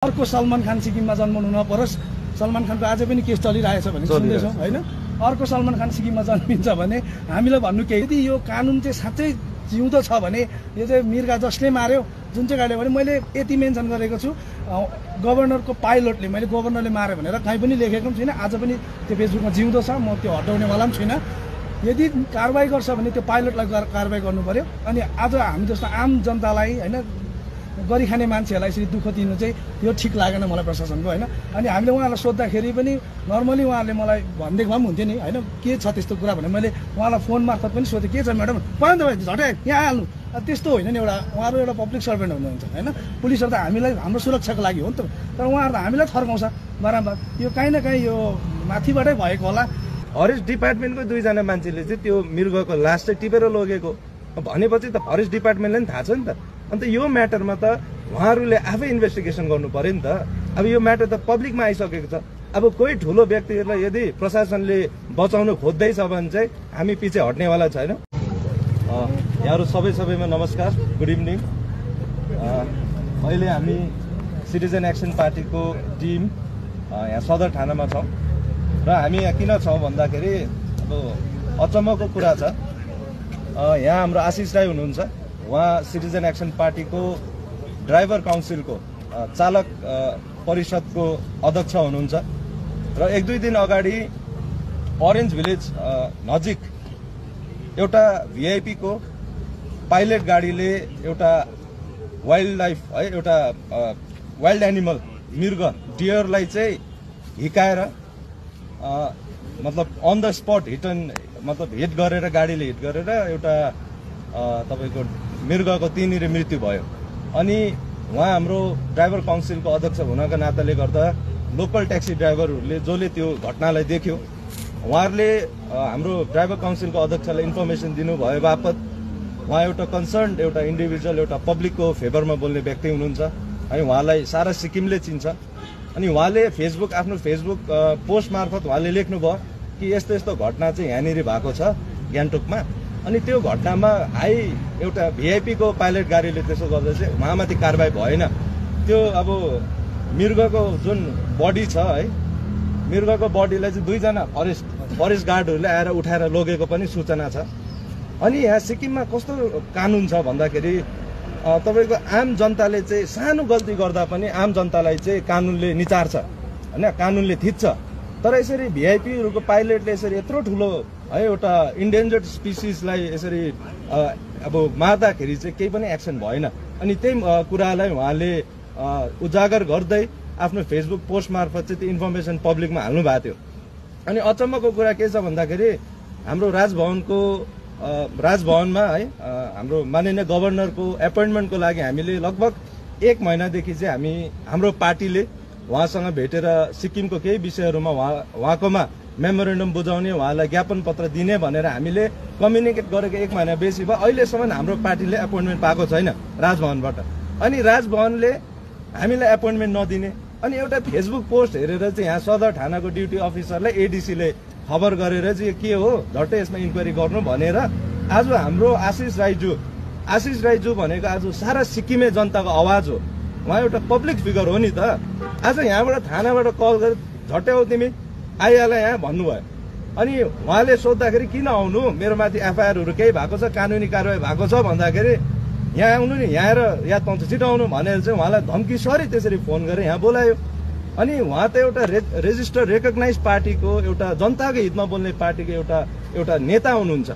अर्को सलमान खान सिक्किममा जन्मनु नपरोस्, सलमान खानको आज पनि केस चलिरहेछ भने सुन्दैछौँ होइन। अर्को सलमान खान सिक्किममा जन्मिन्छ भने हामीलाई भन्नु केही, यदि यो कानुन चाहिँ साँच्चै जिउँदो छ भने यो चाहिँ मिर्गा जसले मार्यो जुन चाहिँ गाडीले भने मैले यति मेन्सन गरेको छु, गभर्नरको पाइलटले मैले गभर्नरले मार्यो भनेर कहीँ पनि लेखेको पनि छुइनँ, आज पनि त्यो फेसबुकमा जिउँदो छ, म त्यो हटाउनेवाला पनि छुइनँ। यदि कारवाही गर्छ भने त्यो पाइलटलाई कारवाही गर्नु पर्यो। अनि आज हामी जस्तो आम जनतालाई होइन गरी खाने मान्छेहरूलाई यसरी दुःख दिनु चाहिँ यो ठिक लागेन मलाई प्रशासनको होइन। अनि हामीले उहाँलाई सोद्धाखेरि पनि नर्मली उहाँहरूले मलाई भनिदिएको भए पनि हुन्थ्यो नि होइन, के छ त्यस्तो कुरा भने मैले उहाँलाई फोन मार्फत पनि सोधेँ, के छ म्याडम पऱ्यो नि त झट्टै यहाँ हाल्नु, त्यस्तो होइन नि। एउटा उहाँहरू एउटा पब्लिक सर्भेन्ट हुनुहुन्छ होइन, पुलिसहरू त हामीलाई हाम्रो सुरक्षाको लागि हो नि त, तर उहाँहरू त हामीलाई थर्काउँछ बारम्बार। यो काहीँ न काहीँ यो माथिबाटै भएको होला। फरेस्ट डिपार्टमेन्टको दुईजना मान्छेले चाहिँ त्यो मृगको लास चाहिँ टिपेर लगेको भनेपछि त फरेस्ट डिपार्टमेन्टलाई पनि थाहा छ नि त। अन्त यो म्याटरमा त उहाँहरूले आफै इन्भेस्टिगेसन गर्नु पर्यो नि त। अब यो म्याटर त पब्लिकमा आइसकेको छ। अब कोही ठुलो व्यक्तिहरूलाई यदि प्रशासनले बचाउनु खोज्दैछ भने चाहिँ हामी पछि हट्नेवाला छैन। यहाँहरू सबैमा नमस्कार, गुड इभिनिङ। अहिले हामी सिटिजन एक्सन पार्टीको टिम यहाँ सदर थानामा छौँ र हामी यहाँ किन छौँ भन्दाखेरि अब अचम्मको कुरा छ। यहाँ हाम्रो आशिष राई हुनुहुन्छ, उहाँ सिटिजन एक्सन पार्टीको ड्राइभर काउन्सिलको चालक परिषदको अध्यक्ष हुनुहुन्छ र एक दुई दिन अगाडि ओरेन्ज भिलेज नजिक एउटा भिआइपी को पाइलट गाडीले एउटा वाइल्ड लाइफ है एउटा वाइल्ड एनिमल मृग डियरलाई चाहिँ हिकाएर मतलब अन द स्पट मतलब हिट गरेर गाडीले हिट गरेर एउटा तपाईको मृगको त्यहीँनिर मृत्यु भयो। अनि उहाँ हाम्रो ड्राइभर काउन्सिलको अध्यक्ष हुनको नाताले गर्दा लोकल ट्याक्सी ड्राइभरहरूले जसले त्यो घटनालाई देख्यो उहाँहरूले हाम्रो ड्राइभर काउन्सिलको अध्यक्षलाई इन्फर्मेसन दिनुभयो बापत उहाँ एउटा कन्सर्न एउटा इन्डिभिजुअल एउटा पब्लिकको फेभरमा बोल्ने व्यक्ति हुनुहुन्छ है, उहाँलाई सारा सिक्किमले चिन्छ। अनि उहाँले आफ्नो फेसबुक पोस्ट मार्फत उहाँले लेख्नुभयो कि यस्तो यस्तो घटना चाहिँ यहाँनिर भएको छ गान्तोकमा। अनि त्यो घटनामा एउटा भिआइपी को पाइलट गाडीले त्यसो गर्दा चाहिँ उहाँमाथि कारवाही भएन। त्यो अब मृगको जुन बडी छ है, मृगको बडीलाई चाहिँ दुईजना फरेस्ट गार्डहरूले आएर उठाएर लगेको पनि सूचना छ। अनि यहाँ सिक्किममा कस्तो कानुन छ भन्दाखेरि तपाईँको आम जनताले चाहिँ सानो गल्ती गर्दा पनि आम जनतालाई चाहिँ कानुनले निचार्छ होइन, कानुनले थिच्छ। तर यसरी भिआइपीहरूको पाइलटले यसरी यत्रो ठुलो है एउटा इन्डेन्जर्ड स्पिसिसलाई यसरी अब मार्दाखेरि चाहिँ केही पनि एक्सन भएन। अनि त्यही कुरालाई उहाँले उजागर गर्दै आफ्नो फेसबुक पोस्ट मार्फत चाहिँ त्यो इन्फर्मेसन पब्लिकमा हाल्नु भएको थियो। अनि अचम्मको कुरा के छ भन्दाखेरि हाम्रो राजभवनमा है हाम्रो माननीय गभर्नरको एपोइन्टमेन्टको लागि हामीले लगभग 1 महिनादेखि चाहिँ हाम्रो पार्टीले उहाँसँग भेटेर सिक्किमको केही विषयहरूमा उहाँकोमा मेमोरेन्डम बुझाउने, उहाँलाई ज्ञापन पत्र दिने भनेर हामीले कम्युनिकेट गरेको 1 महिना बेसी भयो। अहिलेसम्म हाम्रो पार्टीले एपोइन्टमेन्ट पाएको छैन राजभवनबाट। अनि राजभवनले हामीलाई एपोइन्टमेन्ट नदिने अनि एउटा फेसबुक पोस्ट हेरेर चाहिँ यहाँ सदर थानाको ड्युटी अफिसरलाई एडिसीले खबर गरेर चाहिँ के हो झट्टै यसमा इन्क्वायरी गर्नु भनेर आज हाम्रो आशिष राईजू भनेको आज सारा सिक्किमे जनताको आवाज हो, उहाँ एउटा पब्लिक फिगर हो नि त। आज यहाँबाट थानाबाट कल गरेर झट्टै हो तिमी आइहाल यहाँ भन्नुभयो। अनि उहाँले सोद्धाखेरि किन आउनु, मेरो माथि एफआइआरहरू केही भएको छ, कानुनी कारवाही भएको छ भन्दाखेरि यहाँ आउनु नि, यहाँ आएर याद पाउँछ छिटो आउनु भनेर चाहिँ उहाँलाई धम्की सरी त्यसरी फोन गरेर यहाँ बोलायो। अनि उहाँ त एउटा रेजिस्टर रेकग्नाइज पार्टीको एउटा जनताको हितमा बोल्ने पार्टीको एउटा नेता हुनुहुन्छ।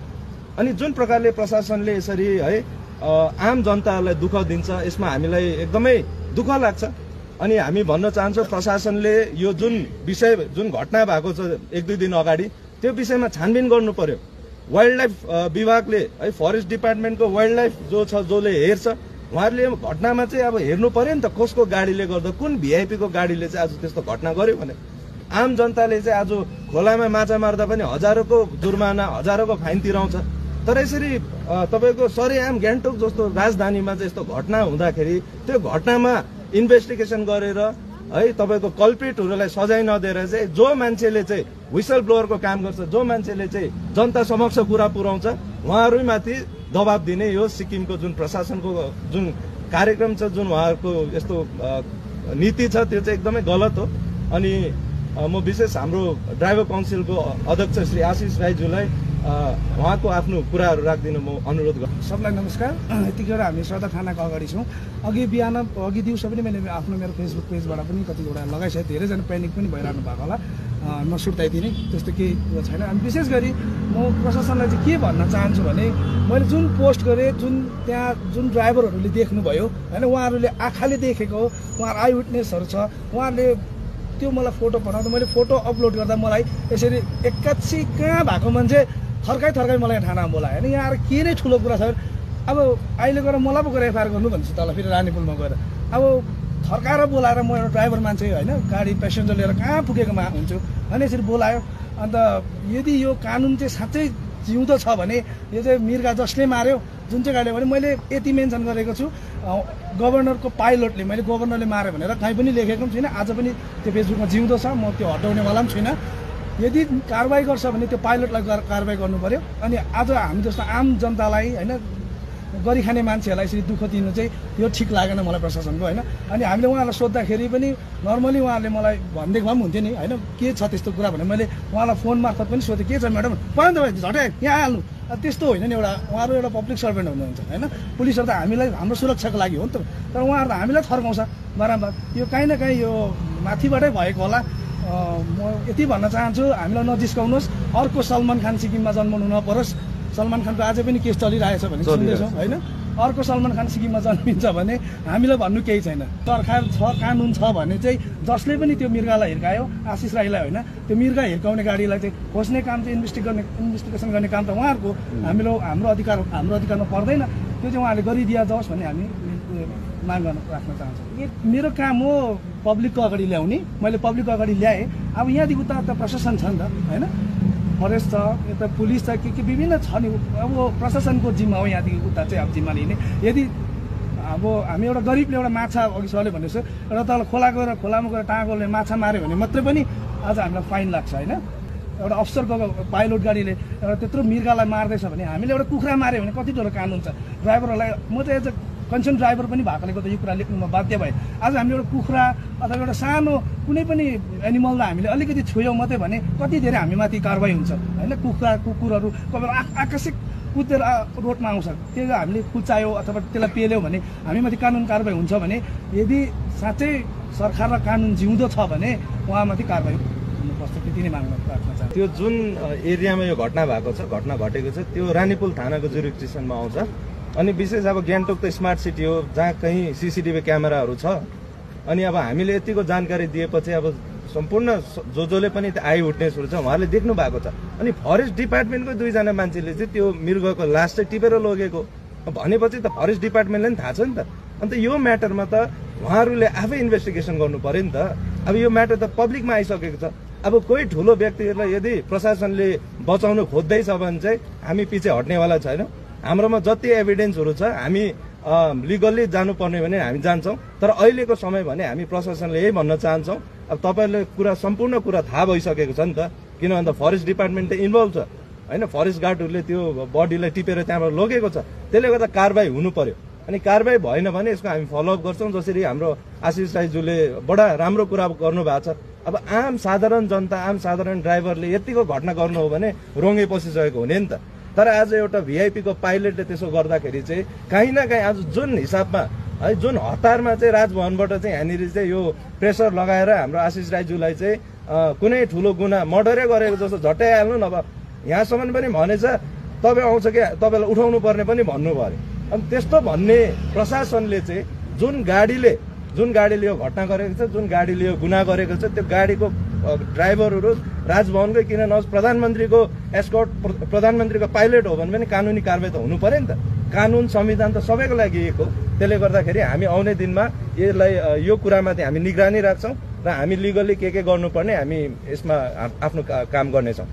अनि जुन प्रकारले प्रशासनले यसरी है आम जनताहरूलाई दुःख दिन्छ यसमा हामीलाई एकदमै दुःख लाग्छ। अनि हामी भन्न चाहन्छौँ प्रशासनले यो जुन घटना भएको छ 1-2 दिन अगाडि त्यो विषयमा छानबिन गर्नु पर्यो। वाइल्ड लाइफ विभागले है फरेस्ट डिपार्टमेन्टको वाइल्ड लाइफ जसले हेर्छ उहाँहरूले घटनामा चाहिँ अब हेर्नु पर्यो नि त कसको गाडीले गर्दा कुन भिआइपी को गाडीले चाहिँ आज त्यस्तो घटना गर्यो भने। आम जनताले चाहिँ आज खोलामा माछा मार्दा पनि हजारौंको जुर्माना हजारौंको फाइन तिराउँछ। तर यसरी तपाईँको सरेआम गान्तोक जस्तो राजधानीमा चाहिँ यस्तो घटना हुँदाखेरि त्यो घटनामा इन्भेस्टिगेसन गरेर है तपाईँको कल्प्रिटहरूलाई सजाय नदिएर चाहिँ जो मान्छेले चाहिँ व्हिसल ब्लोअरको काम गर्छ, जो मान्छेले चाहिँ जनता समक्ष कुरा पुर्याउँछ उहाँहरूमाथि दबाब दिने यो सिक्किमको जुन प्रशासनको जुन कार्यक्रम छ, जुन उहाँहरूको यस्तो नीति छ त्यो चाहिँ एकदमै गलत हो। अनि म विशेष हाम्रो ड्राइभर काउन्सिलको अध्यक्ष श्री आशिष राईज्यूलाई उहाँको आफ्नो कुराहरू राखिदिन म अनुरोध गर्छु। सबलाई नमस्कार। यतिखेर हामी सदर थानाको अगाडि छौँ। अघि दिउँसो पनि मैले आफ्नो मेरो फेसबुक पेजबाट पनि कतिवटा लगाइसकेँ। धेरैजना प्यानिक पनि भइरहनु भएको होला, नसुर्ताइदिने त्यस्तो केही छैन। अनि विशेष गरी म प्रशासनलाई चाहिँ के भन्न चाहन्छु भने मैले जुन पोस्ट गरेँ, त्यहाँ जुन ड्राइभरहरूले देख्नुभयो होइन, उहाँहरूले आँखाले देखेको, उहाँहरू आई विटनेसहरू छ, उहाँहरूले त्यो मलाई फोटो पठाउँदा मैले फोटो अपलोड गर्दा मलाई यसरी एक्कासी कहाँ भएको मान्छे थर्काइ मलाई थानामा बोलायो होइन। यहाँ आएर के नै ठुलो कुरा छ। अब अहिले गएर मलाई पो गएर एफआइआर गर्नु भन्छ तल फेरि रानीपुलमा गएर। अब थर्काएर बोलाएर म एउटा ड्राइभर मान्छे होइन, गाडी पेसेन्जर लिएर कहाँ पुगेकोमा हुन्छु होइन, यसरी बोलायो। अन्त यदि यो कानुन चाहिँ साँच्चै जिउँदो छ भने यो चाहिँ मिर्गा जसले मार्यो, जुन चाहिँ गाडीले भने मैले यति मेन्सन गरेको छु गभर्नरको पाइलटले, मैले गभर्नरले मार्यो भनेर कहीँ पनि लेखेको पनि छुइनँ। आज पनि त्यो फेसबुकमा जिउँदो छ, म त्यो हटाउनेवाला पनि छुइनँ। यदि कारवाही गर्छ भने त्यो पाइलटलाई कारवाही गर्नु पर्यो। अनि आज हामी जस्तो आम जनतालाई होइन, गरिखाने मान्छेहरूलाई यसरी दुःख दिनु चाहिँ यो ठिक लागेन मलाई प्रशासनको होइन। अनि हामीले उहाँलाई सोद्धाखेरि पनि नर्मली उहाँहरूले मलाई भनिदिएको भए पनि हुन्थ्यो नि होइन, के छ त्यस्तो कुरा भने मैले उहाँलाई फोन मार्फत पनि सोधेँ, के छ म्याडम पऱ्यो नि त झट्टै यहाँ हाल्नु। त्यस्तो होइन नि, उहाँहरू एउटा पब्लिक सर्भेन्ट हुनुहुन्छ होइन। पुलिसहरू त हामीलाई हाम्रो सुरक्षाको लागि हो नि त, तर उहाँहरू त हामीलाई थर्काउँछ बारम्बार। यो काहीँ न काहीँ यो माथिबाटै भएको होला। म यति भन्न चाहन्छु, हामीलाई नजिस्काउनुहोस्। अर्को सलमान खान सिक्किममा जन्मनु नपरोस्। सलमान खानको अझै पनि केस चलिरहेछ भने सुन्दैछौँ होइन। अर्को सलमान खान सिक्किममा जन्मिन्छ भने हामीलाई भन्नु केही छैन। सरकार छ, कानुन छ भने चाहिँ जसले पनि त्यो मिर्गालाई हिर्कायो, आशिष राईलाई होइन, त्यो मिर्गा हिर्काउने गाडीलाई चाहिँ खोज्ने काम चाहिँ इन्भेस्टिगेसन गर्ने काम त उहाँहरूको, हाम्रो अधिकारमा पर्दैन। त्यो चाहिँ उहाँहरूले गरिदिया जाओस् भन्ने हामी माग राख्न चाहन्छौँ। मेरो काम हो पब्लिकको अगाडि ल्याउने, मैले पब्लिकको अगाडि ल्याएँ। अब यहाँदेखि उता त प्रशासन छ नि त होइन, फरेस्ट छ, यता पुलिस छ, के विभिन्न छ नि। अब प्रशासनको जिम्मा हो यहाँदेखि उता चाहिँ अब जिम्मा लिने। यदि अब हामी एउटा गरिबले एउटा माछा अघि सरले भनेको एउटा तल खोलामा गएर टाँगोले माछा माऱ्यो भने मात्रै पनि आज हामीलाई फाइन लाग्छ होइन। एउटा अफसरको पाइलट गाडीले एउटा त्यत्रो मिर्गालाई मार्दैछ भने, हामीले एउटा कुखुरा माऱ्यो भने कति ठुलो कानुन छ। ड्राइभरहरूलाई म चाहिँ एज अ कन्सर्न ड्राइभर पनि भएकोले गर्दा यो कुरा लेख्नुमा बाध्य भए। आज हामीले एउटा कुखुरा अथवा एउटा सानो कुनै पनि एनिमललाई हामीले अलिकति छोयौँ मात्रै भने कति धेरै हामीमाथि कारवाही हुन्छ होइन। कुकुरहरू कोही आकस्मिक कुदेर रोडमा आउँछ, त्यो हामीले कुचायो अथवा त्यसलाई पेल्यौँ भने हामीमाथि कानुन कारवाही हुन्छ भने, यदि साँच्चै सरकार र कानुन जिउँदो छ भने उहाँमाथि कारवाही हुनुपर्छ। त्यति नै माग्न राख्न चाहन्छु। त्यो जुन एरियामा यो घटना भएको छ, घटना घटेको छ, त्यो रानीपुल थानाको जुरिडिक्सनमा आउँछ। अनि विशेष अब गान्तोक त स्मार्ट सिटी हो, जहाँ कहीँ सीसीटीभी क्यामेराहरू छ। अनि अब हामीले यतिको जानकारी दिएपछि अब सम्पूर्ण जसले पनि आई विटनेसहरू छ उहाँहरूले देख्नु भएको छ। अनि फरेस्ट डिपार्टमेन्टको 2 जना मान्छेले चाहिँ त्यो मृगको लास चाहिँ टिपेर लगेको भनेपछि त फरेस्ट डिपार्टमेन्टलाई पनि थाहा छ नि त। अन्त यो म्याटरमा त उहाँहरूले आफै इन्भेस्टिगेसन गर्नु पर्यो नि त। अब यो म्याटर त पब्लिकमा आइसकेको छ। अब कोही ठुलो व्यक्तिहरूलाई यदि प्रशासनले बचाउनु खोज्दैछ भने चाहिँ हामी पछि हट्नेवाला छैन। हाम्रोमा जति एभिडेन्सहरू छ हामी लिगल्ली जानुपर्ने भने हामी जान्छौँ। तर अहिलेको समय भने हामी प्रशासनले यही भन्न चाहन्छौँ, अब तपाईँहरूले सम्पूर्ण कुरा थाहा भइसकेको छ नि त। किन भन्दा फरेस्ट डिपार्टमेन्ट त इन्भल्भ छ होइन, फरेस्ट गार्डहरूले त्यो बडीलाई टिपेर त्यहाँबाट लगेको छ। त्यसले गर्दा कारवाही हुनु पर्यो। अनि कारवाही भएन भने यसको हामी फलोअप गर्छौँ। जसरी हाम्रो आशिष राईज्यूले बडा राम्रो कुरा गर्नुभएको छ। अब आम साधारण जनता, आम साधारण ड्राइभरले यतिको घटना गर्नु हो भने रोङ्गे पसिसकेको हुने नि त। तर आज एउटा भिआइपीको पाइलटले त्यसो गर्दाखेरि चाहिँ कहीँ न कहीँ आज जुन हिसाबमा है, जुन हतारमा चाहिँ राजभवनबाट चाहिँ यहाँनिर चाहिँ यो प्रेसर लगाएर हाम्रो आशिष राईज्यूलाई चाहिँ कुनै ठुलो गुना मर्डरै गरेको जस्तो झट्टै हाल्नु। नभए यहाँसम्म पनि भनेछ तपाईँ आउँछ कि तपाईँलाई उठाउनु पर्ने पनि भन्नु पर्यो। अनि त्यस्तो भन्ने प्रशासनले चाहिँ जुन गाडीले यो घटना गरेको छ, जुन गाडीले यो गुनाह गरेको छ, त्यो गाडीको ड्राइभरहरू राजभवनकै किन नहोस्, प्रधानमन्त्रीको एस्कर्ट, प्रधानमन्त्रीको पाइलट हो भने पनि कानुनी कारवाही त हुनु पर्यो नि त। कानुन संविधान त सबैको लागि एक हो। त्यसले गर्दाखेरि हामी आउने दिनमा यसलाई यो कुरामाथि हामी निगरानी राख्छौँ र हामी लिगल्ली के गर्नुपर्ने हामी यसमा आफ्नो काम गर्नेछौँ।